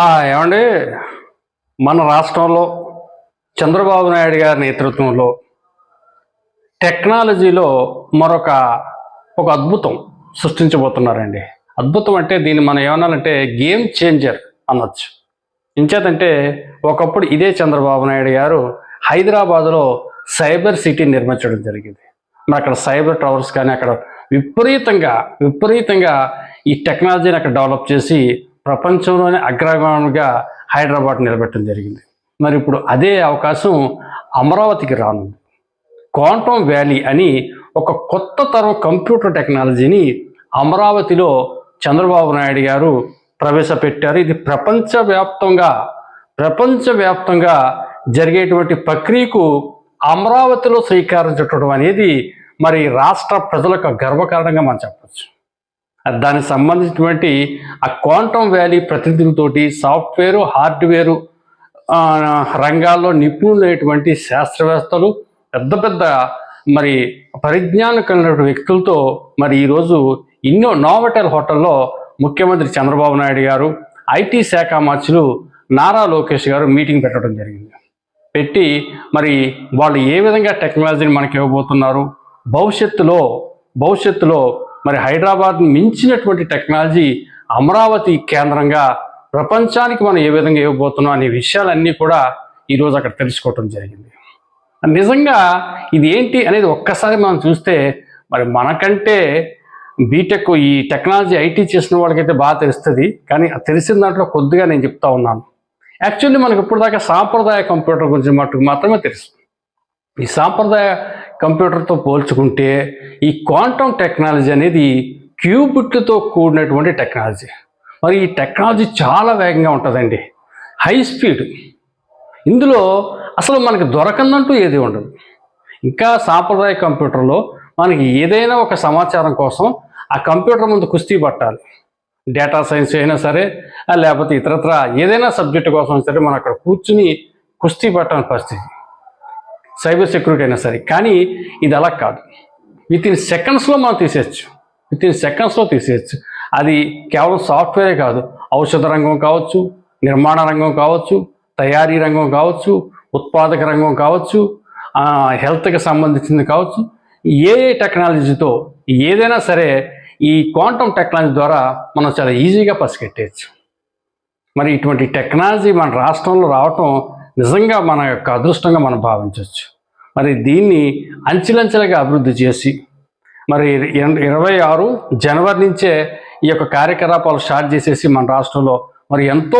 ఏమండి, మన రాష్ట్రంలో చంద్రబాబు నాయుడు గారి నేతృత్వంలో టెక్నాలజీలో ఒక అద్భుతం సృష్టించబోతున్నారండి. అద్భుతం అంటే దీన్ని మనం ఏమనాలంటే గేమ్ చేంజర్ అనొచ్చు. ఇంచేతంటే ఒకప్పుడు ఇదే చంద్రబాబు నాయుడు గారు హైదరాబాదులో సైబర్ సిటీ నిర్మించడం జరిగింది. మరి అక్కడ సైబర్ టవర్స్ కానీ అక్కడ విపరీతంగా ఈ టెక్నాలజీని అక్కడ డెవలప్ చేసి ప్రపంచంలోనే అగ్రగామిగా హైదరాబాద్ నిలబెట్టడం జరిగింది. మరి ఇప్పుడు అదే అవకాశం అమరావతికి రానుంది. క్వాంటమ్ వ్యాలీ అని ఒక కొత్త తరం కంప్యూటర్ టెక్నాలజీని అమరావతిలో చంద్రబాబు నాయుడు గారు ప్రవేశపెట్టారు. ఇది ప్రపంచవ్యాప్తంగా జరిగేటువంటి ప్రక్రియకు అమరావతిలో శ్రీకారం చుట్టడం అనేది మరి రాష్ట్ర ప్రజలకు గర్వకారణంగా మనం చెప్పచ్చు. దానికి సంబంధించినటువంటి ఆ క్వాంటమ్ వ్యాలీ ప్రతినిధులతోటి సాఫ్ట్వేరు హార్డ్వేరు రంగాల్లో నిపుణులైనటువంటి శాస్త్రవేత్తలు పెద్ద మరి పరిజ్ఞానం కలిగిన వ్యక్తులతో మరి ఈరోజు నోవాటెల్ హోటల్లో ముఖ్యమంత్రి చంద్రబాబు నాయుడు గారు ఐటీ శాఖ మంత్రులు నారా లోకేష్ గారు మీటింగ్ పెట్టడం జరిగింది. పెట్టి మరి వాళ్ళు ఏ విధంగా టెక్నాలజీని మనకి ఇవ్వబోతున్నారు, భవిష్యత్తులో మరి హైదరాబాద్ మించినటువంటి టెక్నాలజీ అమరావతి కేంద్రంగా ప్రపంచానికి మనం ఏ విధంగా ఇవ్వబోతున్నాం అనే విషయాలన్నీ కూడా ఈరోజు అక్కడ తెలుసుకోవటం జరిగింది. నిజంగా ఇది ఏంటి అనేది ఒక్కసారి మనం చూస్తే మరి మనకంటే బీటెక్ ఈ టెక్నాలజీ ఐటీ చేసిన వాళ్ళకైతే బాగా తెలుస్తుంది. కానీ తెలిసిన దాంట్లో కొద్దిగా నేను చెప్తా ఉన్నాను. యాక్చువల్లీ మనకు ఇప్పుడు దాకా సాంప్రదాయ కంప్యూటర్ గురించి మటుకు మాత్రమే తెలుసు. ఈ సాంప్రదాయ కంప్యూటర్తో పోల్చుకుంటే ఈ క్వాంటమ్ టెక్నాలజీ అనేది క్యూబిట్లతో కూడినటువంటి టెక్నాలజీ. మరి ఈ టెక్నాలజీ చాలా వేగంగా ఉంటుందండి, హై స్పీడ్. ఇందులో అసలు మనకి దొరకందంటూ ఏది ఉండదు. ఇంకా సాంప్రదాయ కంప్యూటర్లో మనకి ఏదైనా ఒక సమాచారం కోసం ఆ కంప్యూటర్ ముందు కుస్తీ పట్టాలి. డేటా సైన్స్ అయినా సరే లేకపోతే ఇతరత్ర ఏదైనా సబ్జెక్టు కోసం సరే మనం అక్కడ కూర్చుని కుస్తీ పట్టని పరిస్థితి. సైబర్ సెక్యూరిటీ అయినా సరే. కానీ ఇది అలా కాదు, విత్ ఇన్ సెకండ్స్లో మనం తీసేయచ్చు. అది కేవలం సాఫ్ట్వేరే కాదు, ఔషధ రంగం కావచ్చు, నిర్మాణ రంగం కావచ్చు, తయారీ రంగం కావచ్చు, ఉత్పాదక రంగం కావచ్చు, హెల్త్కి సంబంధించింది కావచ్చు. ఏ టెక్నాలజీతో ఏదైనా సరే ఈ క్వాంటమ్ టెక్నాలజీ ద్వారా మనం చాలా ఈజీగా పసిగట్టేయచ్చు. మరి ఇటువంటి టెక్నాలజీ మన రాష్ట్రంలో రావటం నిజంగా మన యొక్క అదృష్టంగా మనం భావించవచ్చు. మరి దీన్ని అంచెలంచెలుగా అభివృద్ధి చేసి మరి 26 జనవరి నుంచే ఈ యొక్క కార్యకలాపాలు స్టార్ట్ చేసేసి మన రాష్ట్రంలో మరి ఎంతో